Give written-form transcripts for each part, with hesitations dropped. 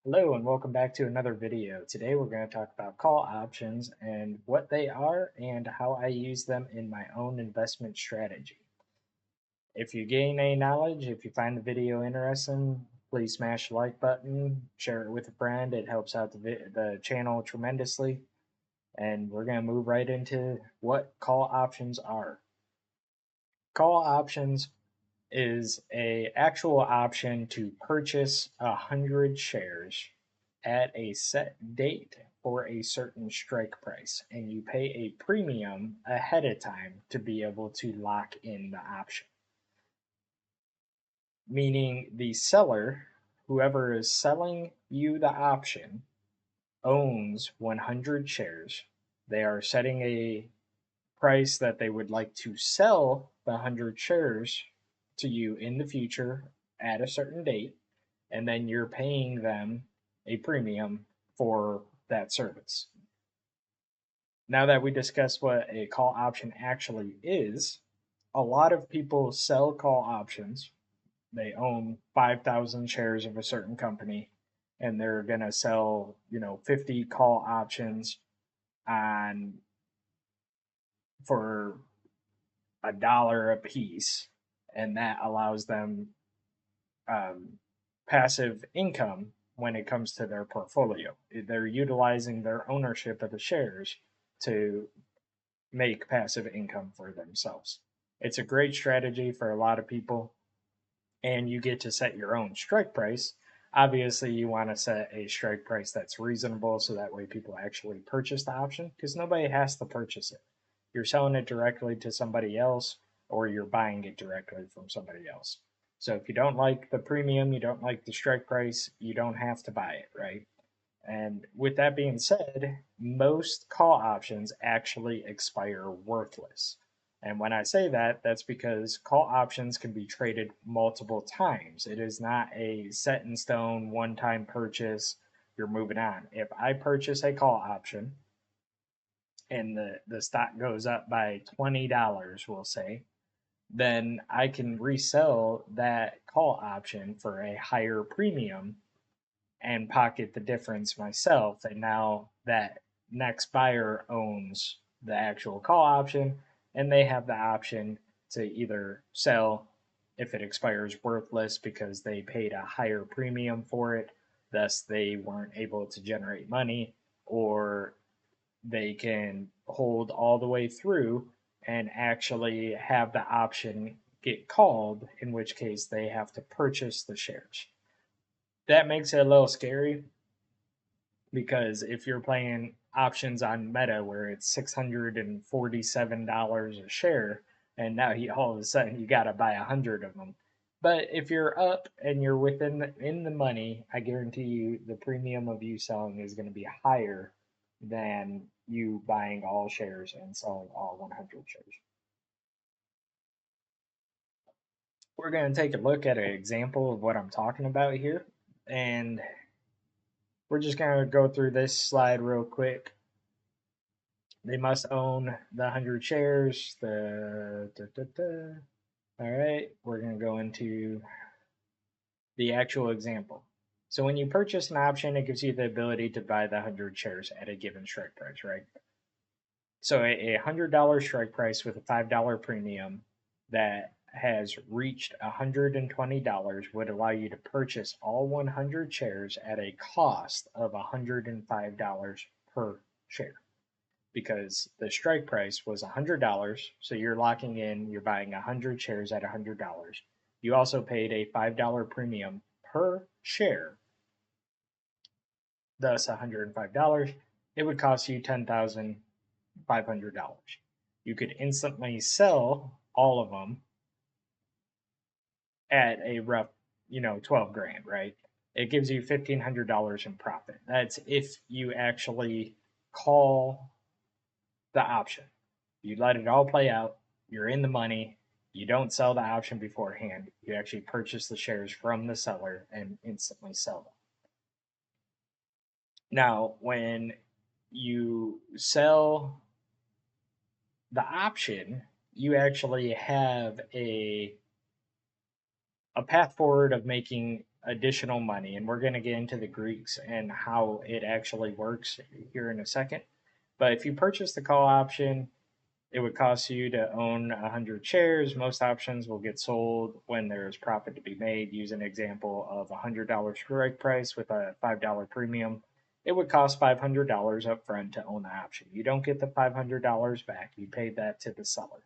Hello and welcome back to another video. Today we're going to talk about call options and what they are and how I use them in my own investment strategy. If you gain any knowledge, if you find the video interesting, please smash the like button, share it with a friend. It helps out the channel tremendously. And we're going to move right into what call options are. Call options is a actual option to purchase 100 shares at a set date for a certain strike price, and you pay a premium ahead of time to be able to lock in the option. Meaning the seller, whoever is selling you the option, owns 100 shares. They are setting a price that they would like to sell the 100 shares to you in the future at a certain date, and then you're paying them a premium for that service. Now that we discussed what a call option actually is, a lot of people sell call options. They own 5,000 shares of a certain company and they're going to sell, 50 call options on for $1 a piece, and that allows them um, passive income when it comes to their portfolio. They're utilizing their ownership of the shares to make passive income for themselves. It's a great strategy for a lot of people, and you get to set your own strike price. Obviously, you want to set a strike price that's reasonable so that way people actually purchase the option because nobody has to purchase it. You're selling it directly to somebody else or you're buying it directly from somebody else. So if you don't like the premium, you don't like the strike price, you don't have to buy it, right? And with that being said, most call options actually expire worthless. And when I say that, that's because call options can be traded multiple times. It is not a set in stone, one time purchase, you're moving on. If I purchase a call option and the stock goes up by $20, we'll say, then I can resell that call option for a higher premium and pocket the difference myself. And now that next buyer owns the actual call option and they have the option to either sell if it expires worthless because they paid a higher premium for it, thus they weren't able to generate money, or they can hold all the way through and actually have the option get called, in which case they have to purchase the shares. That makes it a little scary because if you're playing options on Meta where it's $647 a share, and now all of a sudden you got to buy 100 of them. But if you're up and you're in the money, I guarantee you the premium of you selling is going to be higher than you buying all shares and selling all 100 shares. We're going to take a look at an example of what I'm talking about here, and we're just going to go through this slide real quick. They must own the 100 shares. All right, we're going to go into the actual example. So when you purchase an option, it gives you the ability to buy the 100 shares at a given strike price, right? So a $100 strike price with a $5 premium that has reached $120 would allow you to purchase all 100 shares at a cost of $105 per share, because the strike price was $100. So you're locking in, you're buying 100 shares at $100. You also paid a $5 premium per share, thus $105. It would cost you $10,500. You could instantly sell all of them at a rough, 12 grand, right? It gives you $1,500 in profit. That's if you actually call the option. You let it all play out. You're in the money. You don't sell the option beforehand. You actually purchase the shares from the seller and instantly sell them. Now, when you sell the option, you actually have a path forward of making additional money, and we're going to get into the Greeks and how it actually works here in a second. But if you purchase the call option, it would cost you to own 100 shares. Most options will get sold when there's profit to be made. Use an example of a $100 strike price with a $5 premium. It would cost $500 up front to own the option. You don't get the $500 back. You paid that to the seller.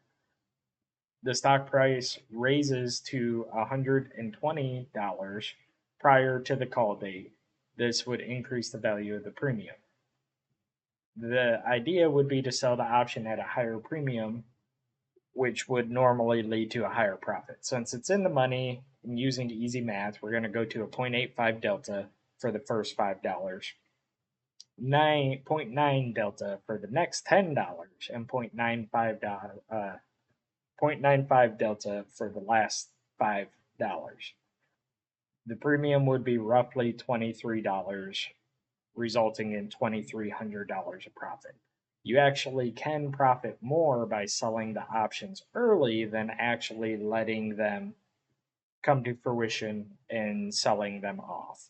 The stock price raises to $120 prior to the call date. This would increase the value of the premium. The idea would be to sell the option at a higher premium, which would normally lead to a higher profit. Since it's in the money and using easy math, we're going to go to a 0.85 delta for the first $5, 9.9 delta for the next $10, and 0.95 delta for the last $5. The premium would be roughly $23, resulting in $2,300 of profit. You actually can profit more by selling the options early than actually letting them come to fruition and selling them off.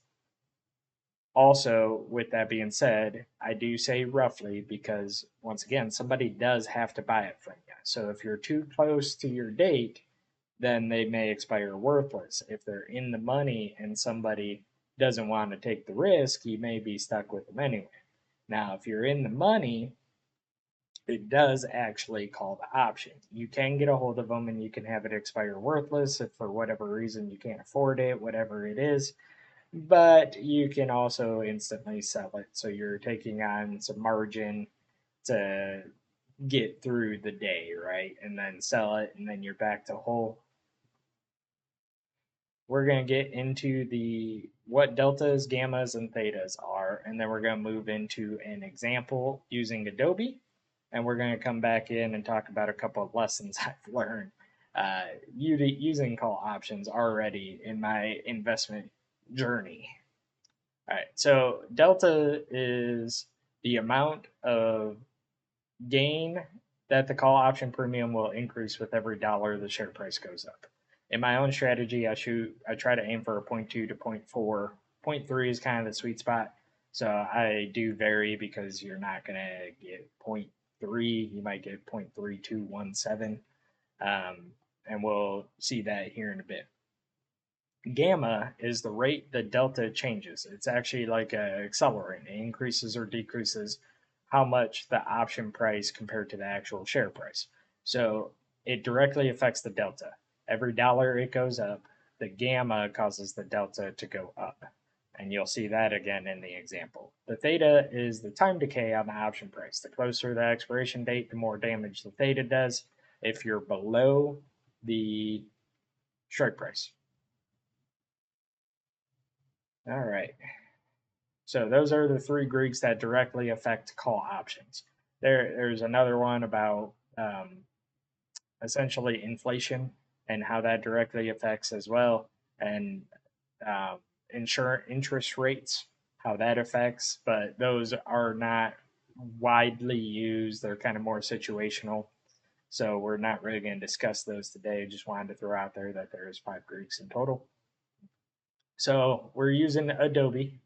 Also, with that being said, I do say roughly because, once again, somebody does have to buy it from you. So if you're too close to your date, then they may expire worthless. If they're in the money and somebody doesn't want to take the risk, you may be stuck with them anyway. Now, if you're in the money, it does actually call the option. You can get a hold of them and you can have it expire worthless if for whatever reason you can't afford it, whatever it is. But you can also instantly sell it. So you're taking on some margin to get through the day, right? And then sell it, and then you're back to whole. We're going to get into the what deltas, gammas, and thetas are, and then we're going to move into an example using Adobe, and we're going to come back in and talk about a couple of lessons I've learned using call options already in my investment journey. All right, so delta is the amount of gain that the call option premium will increase with every dollar the share price goes up. In my own strategy, I try to aim for a 0.2 to 0.4. 0.3 is kind of the sweet spot. So I do vary because you're not going to get 0.3. You might get 0.3217. And we'll see that here in a bit. Gamma is the rate the delta changes. It's actually like an accelerant. It increases or decreases how much the option price compared to the actual share price. So it directly affects the delta. Every dollar it goes up, the gamma causes the delta to go up. And you'll see that again in the example. The theta is the time decay on the option price. The closer the expiration date, the more damage the theta does if you're below the strike price. All right. So those are the three Greeks that directly affect call options. There's another one about essentially inflation and how that directly affects as well, and interest rates, how that affects, but those are not widely used. They're kind of more situational. So we're not really going to discuss those today. Just wanted to throw out there that there's 5 Greeks in total. So we're using Adobe.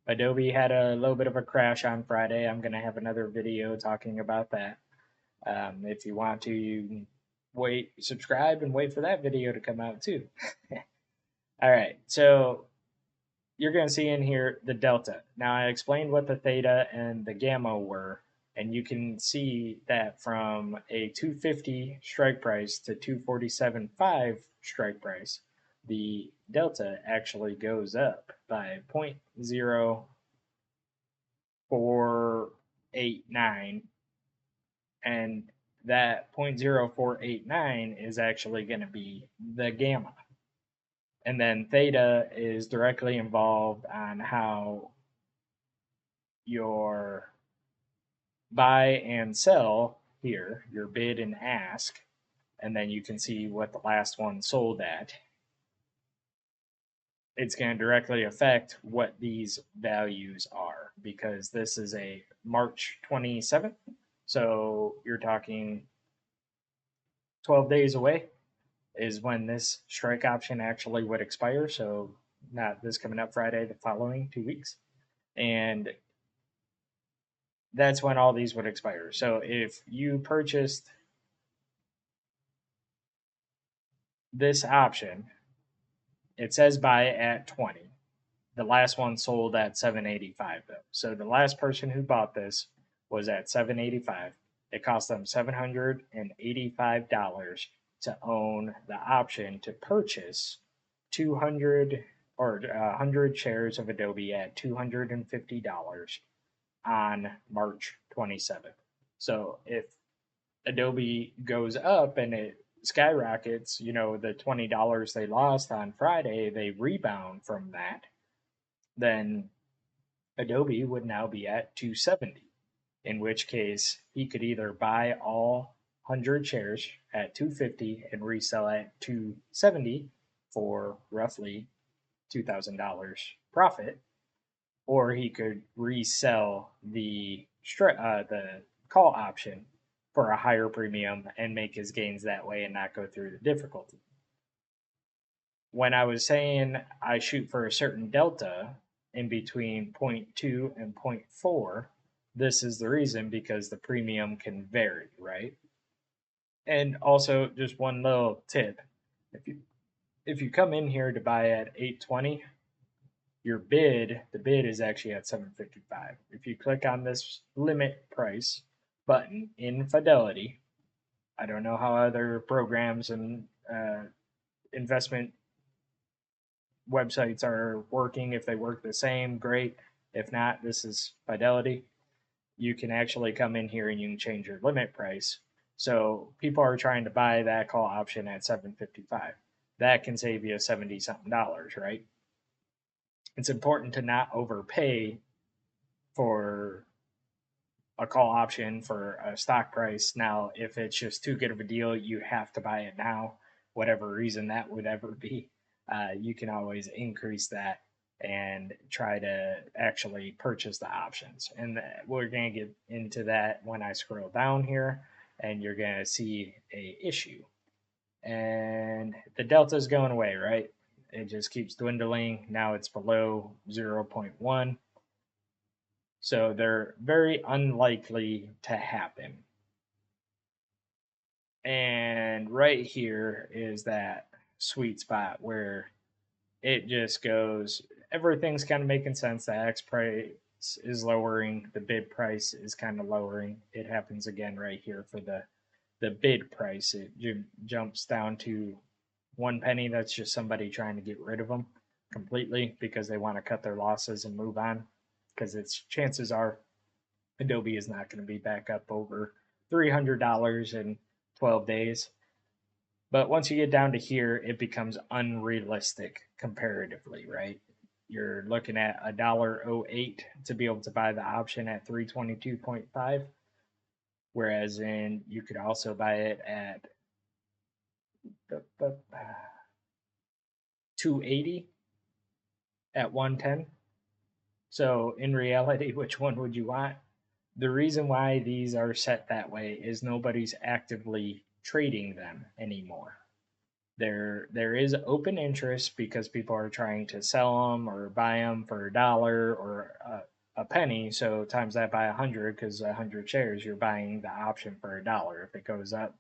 Adobe had a little bit of a crash on Friday. I'm going to have another video talking about that. If you want to, you can subscribe and wait for that video to come out too. All right, so you're going to see in here the delta. Now I explained what the theta and the gamma were, and you can see that from a 250 strike price to 247.5 strike price, the delta actually goes up by 0.0489, and that 0.0489 is actually going to be the gamma. And then theta is directly involved on how your buy and sell here, your bid and ask, and then you can see what the last one sold at. It's going to directly affect what these values are, because this is a March 27th. So you're talking 12 days away is when this strike option actually would expire. So not this coming up Friday, the following 2 weeks. And that's when all these would expire. So if you purchased this option, it says buy at 20. The last one sold at 785 though. So the last person who bought this was at 785. It cost them $785 to own the option to purchase 200 or 100 shares of Adobe at $250 on March 27th. So if Adobe goes up and it skyrockets, the $20 they lost on Friday, they rebound from that, then Adobe would now be at 270, in which case he could either buy all 100 shares at 250 and resell at 270 for roughly $2,000 profit, or he could resell the call option for a higher premium and make his gains that way and not go through the difficulty. When I was saying I shoot for a certain delta in between 0.2 and 0.4, this is the reason, because the premium can vary, right? And also, just one little tip: if you come in here to buy at 820, the bid is actually at 755. If you click on this limit price button in Fidelity, I don't know how other programs and investment websites are working. If they work the same, great. If not, this is Fidelity. You can actually come in here and you can change your limit price. So people are trying to buy that call option at 755. That can save you 70 something dollars, right? It's important to not overpay for a call option for a stock price. Now, if it's just too good of a deal, you have to buy it now, whatever reason that would ever be. You can always increase that and try to actually purchase the options. And we're going to get into that when I scroll down here, and you're going to see a issue. And the delta is going away, right? It just keeps dwindling. Now it's below 0.1. So they're very unlikely to happen. And right here is that sweet spot where it just goes, everything's kind of making sense. The X price is lowering, the bid price is kind of lowering. It happens again right here for the bid price. It jumps down to 1 penny. That's just somebody trying to get rid of them completely because they want to cut their losses and move on, because it's chances are Adobe is not going to be back up over $300 in 12 days. But once you get down to here, it becomes unrealistic comparatively, right? You're looking at $1.08 to be able to buy the option at 322.5, whereas you could also buy it at 280 at 110. So in reality, which one would you want? The reason why these are set that way is nobody's actively trading them anymore. There is open interest because people are trying to sell them or buy them for $1 or a penny. So times that by 100, because 100 shares, you're buying the option for $1. If it goes up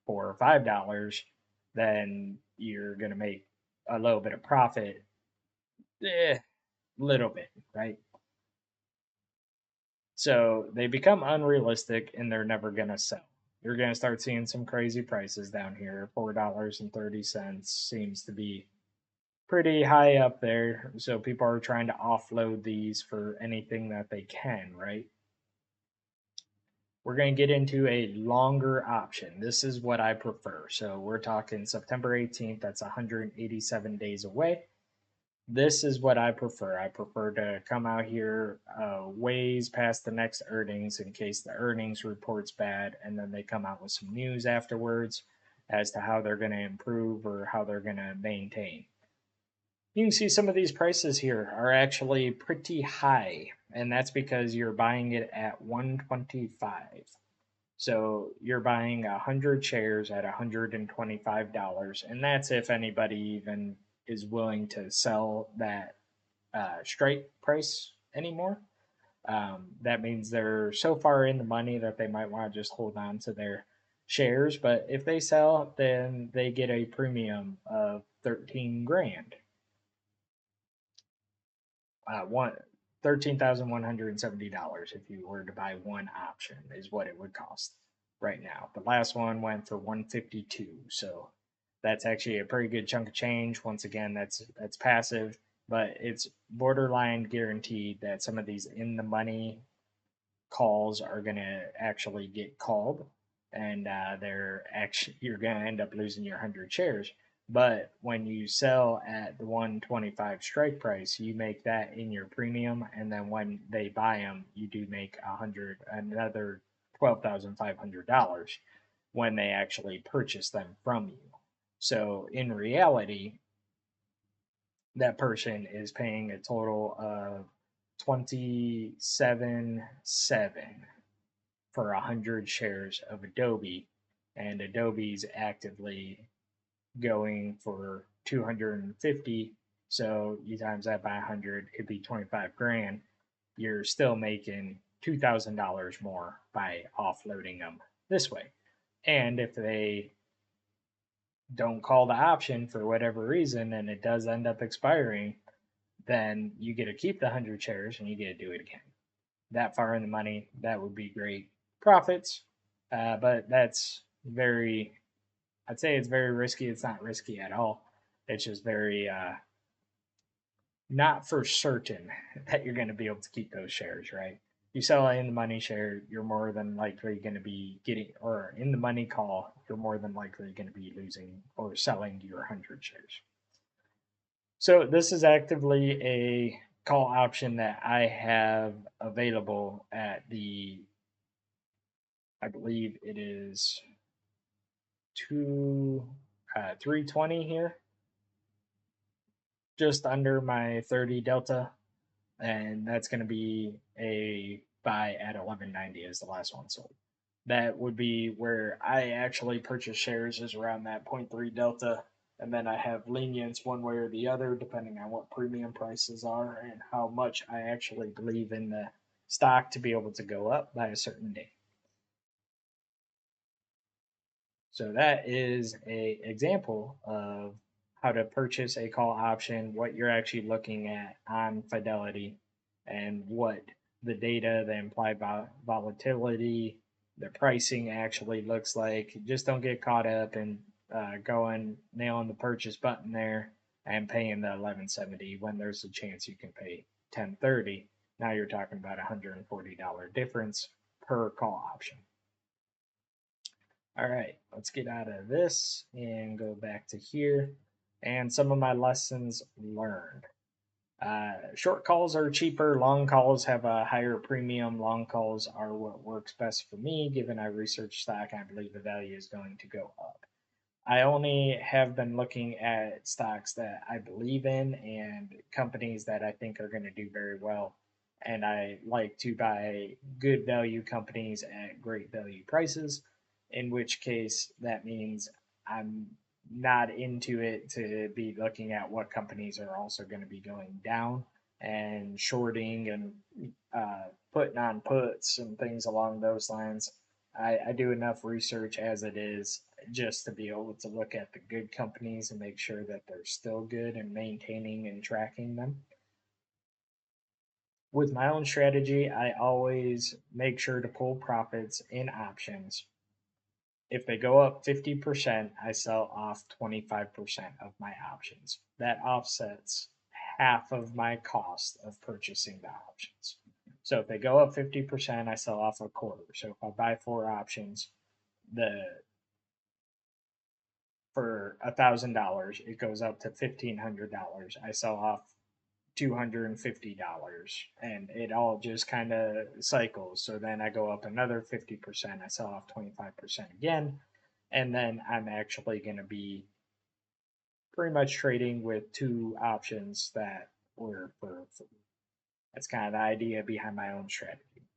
for $5, then you're gonna make a little bit of profit, little bit, right? So they become unrealistic and they're never gonna sell. You're gonna start seeing some crazy prices down here. $4.30 seems to be pretty high up there. So people are trying to offload these for anything that they can, right? We're going to get into a longer option. This is what I prefer. So we're talking September 18th. That's 187 days away. This is what I prefer. I prefer to come out here ways past the next earnings in case the earnings report's bad, and then they come out with some news afterwards as to how they're going to improve or how they're going to maintain. You can see some of these prices here are actually pretty high, and that's because you're buying it at 125. So you're buying 100 shares at $125, and that's if anybody even is willing to sell that strike price anymore. That means they're so far in the money that they might want to just hold on to their shares. But if they sell, then they get a premium of 13 grand. One $13,170 if you were to buy one option is what it would cost right now. The last one went for 152, so that's actually a pretty good chunk of change. Once again, that's passive, but it's borderline guaranteed that some of these in the money calls are going to actually get called, and they're actually you're going to end up losing your 100 shares. But when you sell at the 125 strike price, you make that in your premium, and then when they buy them, you do make another $12,500 when they actually purchase them from you. So in reality, that person is paying a total of 27.7 for 100 shares of Adobe, and Adobe's actively going for 250. So you times that by 100, it'd be 25 grand. You're still making $2,000 more by offloading them this way. And if they don't call the option for whatever reason and it does end up expiring, then you get to keep the 100 shares and you get to do it again. That far in the money, that would be great profits. But that's I'd say it's very risky. It's not risky at all. It's just very not for certain that you're going to be able to keep those shares, right? You sell in the money share, you're more than likely going to be getting, or in the money call, you're more than likely going to be losing or selling your 100 shares. So this is actively a call option that I have available at I believe it is 320 here, just under my 30 delta, and that's going to be a buy at 1190 is the last one sold. That would be where I actually purchase shares is around that 0.3 delta, and then I have lenience one way or the other depending on what premium prices are and how much I actually believe in the stock to be able to go up by a certain date. So that is a example of how to purchase a call option, what you're actually looking at on Fidelity, and what the data, the implied volatility, the pricing actually looks like. Just don't get caught up in going nailing the purchase button there and paying the 1170 when there's a chance you can pay 1030. Now you're talking about $140 difference per call option. All right, let's get out of this and go back to here. And some of my lessons learned. Short calls are cheaper. Long calls have a higher premium. Long calls are what works best for me, given I research stock and I believe the value is going to go up. I only have been looking at stocks that I believe in and companies that I think are going to do very well. And I like to buy good value companies at great value prices, in which case that means I'm not into it to be looking at what companies are also going to be going down and shorting and putting on puts and things along those lines. I do enough research as it is just to be able to look at the good companies and make sure that they're still good and maintaining and tracking them. With my own strategy, I always make sure to pull profits in options. If they go up 50%, I sell off 25% of my options. That offsets half of my cost of purchasing the options. So if they go up 50%, I sell off a quarter. So if I buy 4 options, for $1,000, it goes up to $1,500. I sell off $250, and it all just kind of cycles. So then I go up another 50%. I sell off 25% again, and then I'm actually going to be pretty much trading with 2 options that were for. That's kind of the idea behind my own strategy.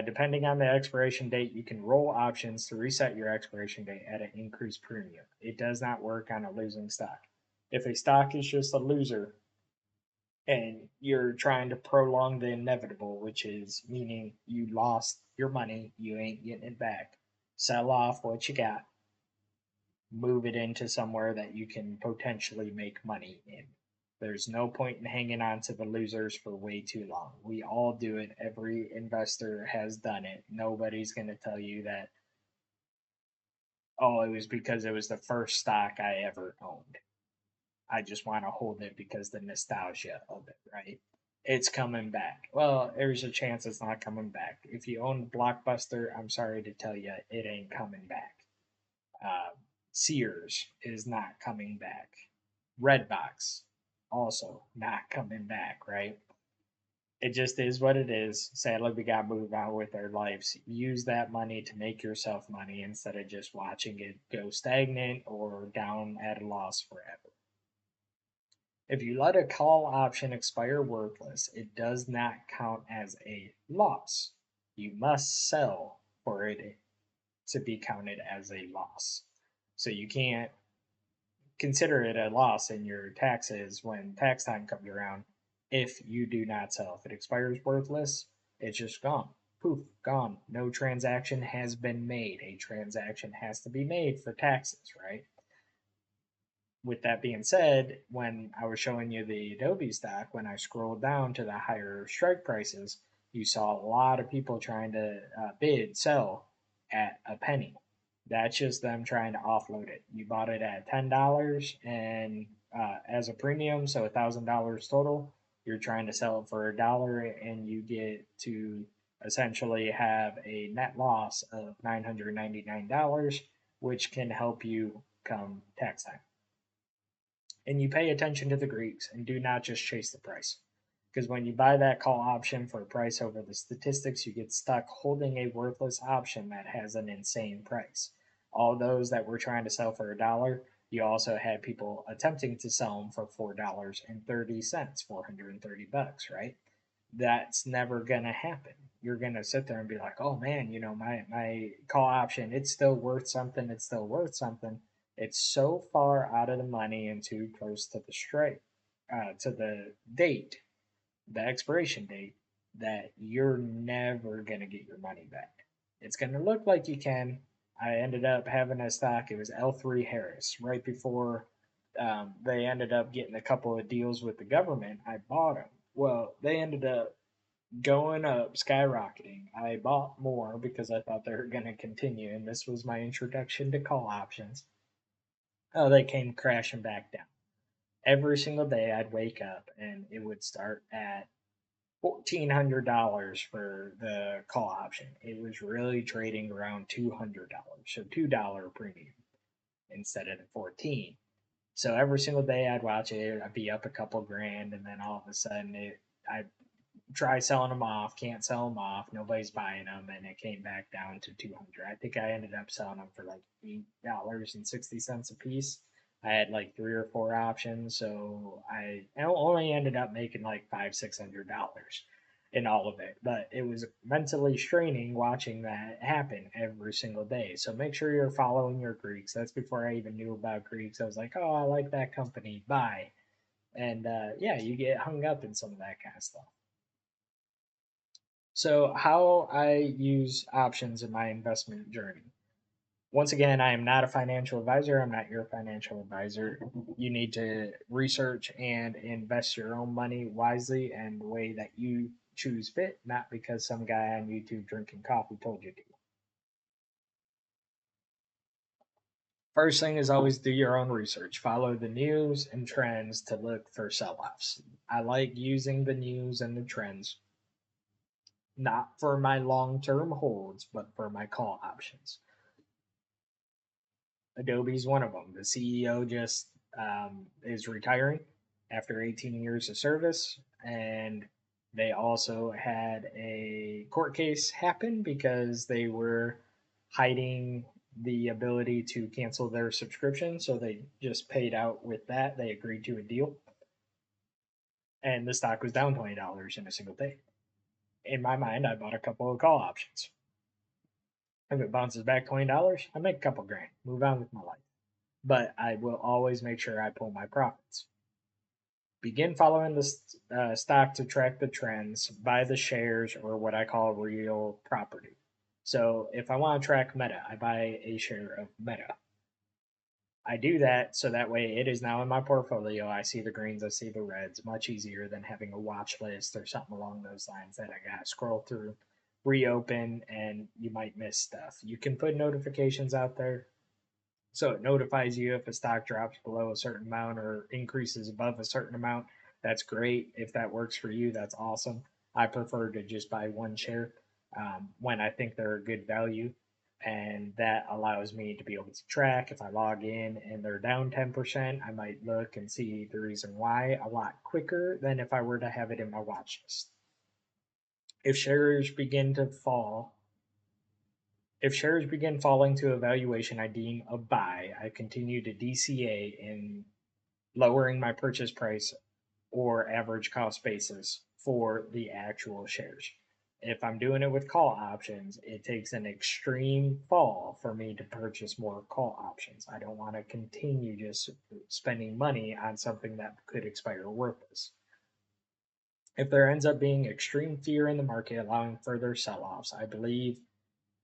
Depending on the expiration date, you can roll options to reset your expiration date at an increased premium. It does not work on a losing stock. If a stock is just a loser and you're trying to prolong the inevitable, which is meaning you lost your money, you ain't getting it back, sell off what you got, move it into somewhere that you can potentially make money in. There's no point in hanging on to the losers for way too long. We all do it. Every investor has done it. Nobody's going to tell you that, oh, it was because it was the first stock I ever owned. I just want to hold it because the nostalgia of it, right? It's coming back. Well, there's a chance it's not coming back. If you own Blockbuster, I'm sorry to tell you, it ain't coming back. Uh, Sears is not coming back. Redbox also not coming back, right? It just is what it is. Sadly, we got to move on with our lives. Use that money to make yourself money instead of just watching it go stagnant or down at a loss forever. If you let a call option expire worthless, it does not count as a loss. You must sell for it to be counted as a loss. So you can't consider it a loss in your taxes when tax time comes around if you do not sell. If it expires worthless, it's just gone. Poof, gone. No transaction has been made. A transaction has to be made for taxes, right? With that being said, when I was showing you the Adobe stock, when I scrolled down to the higher strike prices, you saw a lot of people trying to bid, sell at a penny. That's just them trying to offload it. You bought it at $10 and as a premium, so $1,000 total. You're trying to sell it for $1, and you get to essentially have a net loss of $999, which can help you come tax time. And you pay attention to the Greeks and do not just chase the price. Because when you buy that call option for a price over the statistics, you get stuck holding a worthless option that has an insane price. All those that were trying to sell for $1, you also had people attempting to sell them for $4.30, 430 bucks, right? That's never gonna happen. You're gonna sit there and be like, oh man, my call option, it's still worth something, it's still worth something. It's so far out of the money and too close to the strike, to the date, the expiration date, that you're never gonna get your money back. It's gonna look like you can. I ended up having a stock. It was L3 Harris. Right before they ended up getting a couple of deals with the government, I bought them. Well, they ended up going up, skyrocketing. I bought more because I thought they were going to continue, and this was my introduction to call options. Oh, they came crashing back down. Every single day I'd wake up and it would start at $1,400 for the call option. It was really trading around $200, so $2 premium instead of the 14. So every single day I'd watch it, I'd be up a couple grand, and then all of a sudden I try selling them off, can't sell them off, nobody's buying them, and it came back down to 200. I think I ended up selling them for like $8.60 a piece. I had like three or four options, so I only ended up making like $500-600 in all of it. But it was mentally straining watching that happen every single day. So make sure you're following your Greeks. That's before I even knew about Greeks. I was like, oh, I like that company, buy. And yeah, you get hung up in some of that kind of stuff. So, how I use options in my investment journey. Once again, I am not a financial advisor. I'm not your financial advisor. You need to research and invest your own money wisely and the way that you choose fit, not because some guy on YouTube drinking coffee told you to. First thing is always do your own research. Follow the news and trends to look for sell offs. I like using the news and the trends not for my long term holds, but for my call options. Adobe's one of them. The CEO just is retiring after 18 years of service, and they also had a court case happen because they were hiding the ability to cancel their subscription. So they just paid out with that. They agreed to a deal, and the stock was down $20 in a single day. In my mind, I bought a couple of call options. If it bounces back $20, I make a couple grand, move on with my life. but I will always make sure I pull my profits. Begin following the stock to track the trends, buy the shares or what I call real property. So if I want to track Meta, I buy a share of Meta. I do that so that way it is now in my portfolio. I see the greens, I see the reds, much easier than having a watch list or something along those lines that I got to scroll through, reopen, and you might miss stuff. You can put notifications out there so it notifies you if a stock drops below a certain amount or increases above a certain amount. That's great. If that works for you, that's awesome. I prefer to just buy one share when I think they're a good value. And that allows me to be able to track if I log in and they're down 10%, I might look and see the reason why a lot quicker than if I were to have it in my watch list. If shares begin to fall, if shares begin falling to a valuation I deem a buy, I continue to DCA in lowering my purchase price or average cost basis for the actual shares. If I'm doing it with call options, it takes an extreme fall for me to purchase more call options. I don't want to continue just spending money on something that could expire worthless. If there ends up being extreme fear in the market allowing further sell offs, I believe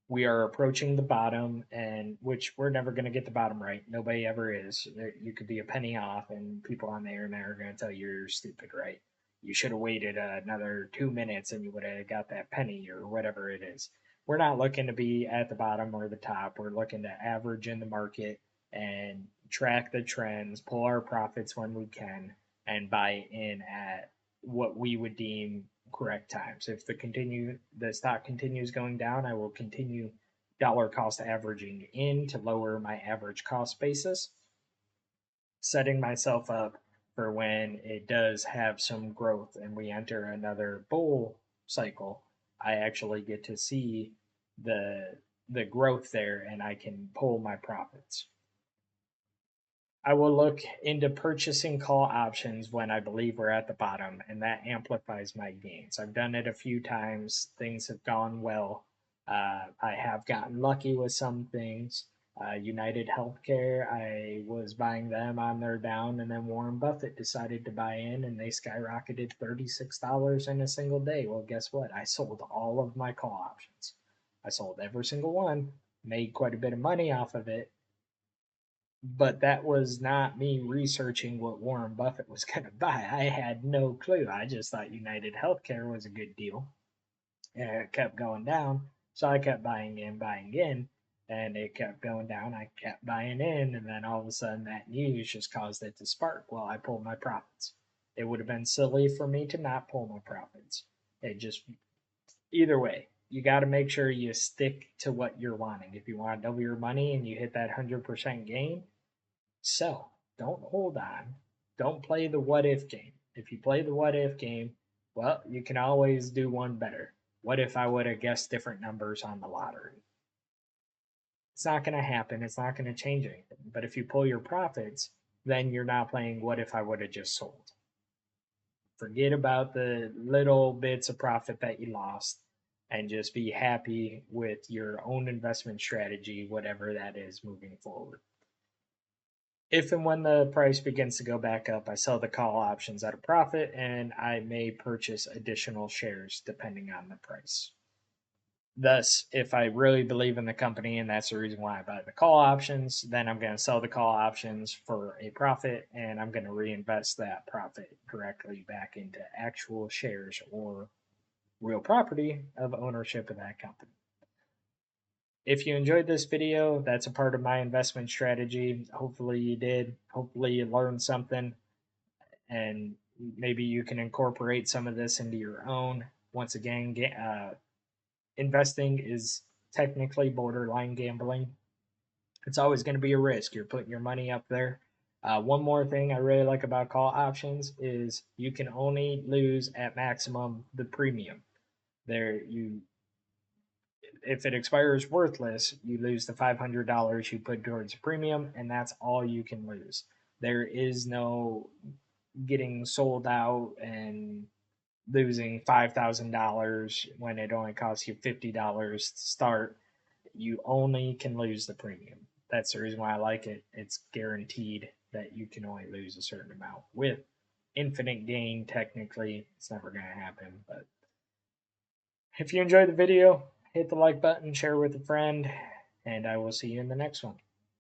we are approaching the bottom, and which we're never going to get the bottom right. Nobody ever is. You could be a penny off, and people on the internet are going to tell you you're stupid, right? You should have waited another 2 minutes and you would have got that penny or whatever it is. We're not looking to be at the bottom or the top. We're looking to average in the market and track the trends, pull our profits when we can, and buy in at what we would deem correct times. If the stock continues going down, I will continue dollar cost averaging in to lower my average cost basis, setting myself up for when it does have some growth and we enter another bull cycle. I actually get to see the growth there and I can pull my profits. I will look into purchasing call options when I believe we're at the bottom, and that amplifies my gains. I've done it a few times. Things have gone well. I have gotten lucky with some things. United Healthcare, I was buying them on their down, and then Warren Buffett decided to buy in, and they skyrocketed $36 in a single day. Well, guess what? I sold all of my call options. I sold every single one, made quite a bit of money off of it, but that was not me researching what Warren Buffett was going to buy. I had no clue. I just thought United Healthcare was a good deal, and it kept going down. So I kept buying in, and it kept going down. I kept buying in, and then all of a sudden that news just caused it to spark. Well, I pulled my profits. It would have been silly for me to not pull my profits. It just, either way, you got to make sure you stick to what you're wanting. If you want to double your money and you hit that 100% gain, sell. Don't hold on. Don't play the what if game. If you play the what if game, well, you can always do one better. What if I would have guessed different numbers on the lottery? It's not going to happen. It's not going to change anything. But if you pull your profits, then you're not playing what if I would have just sold. Forget about the little bits of profit that you lost and just be happy with your own investment strategy, whatever that is moving forward. If and when the price begins to go back up, I sell the call options at a profit and I may purchase additional shares depending on the price. Thus, if I really believe in the company and that's the reason why I buy the call options, then I'm going to sell the call options for a profit and I'm going to reinvest that profit directly back into actual shares or real property of ownership of that company. If you enjoyed this video, that's a part of my investment strategy. Hopefully you did. Hopefully you learned something and maybe you can incorporate some of this into your own. Once again, investing is technically borderline gambling. It's always going to be a risk. You're putting your money up there. One more thing I really like about call options is you can only lose at maximum the premium. There, you if it expires worthless, you lose the $500 you put towards the premium, and that's all you can lose. There is no getting sold out and losing $5,000 when it only costs you $50 to start. You only can lose the premium. that's the reason why I like it. It's guaranteed that you can only lose a certain amount. With infinite gain, technically, it's never going to happen. But if you enjoyed the video, hit the like button, share with a friend, and I will see you in the next one.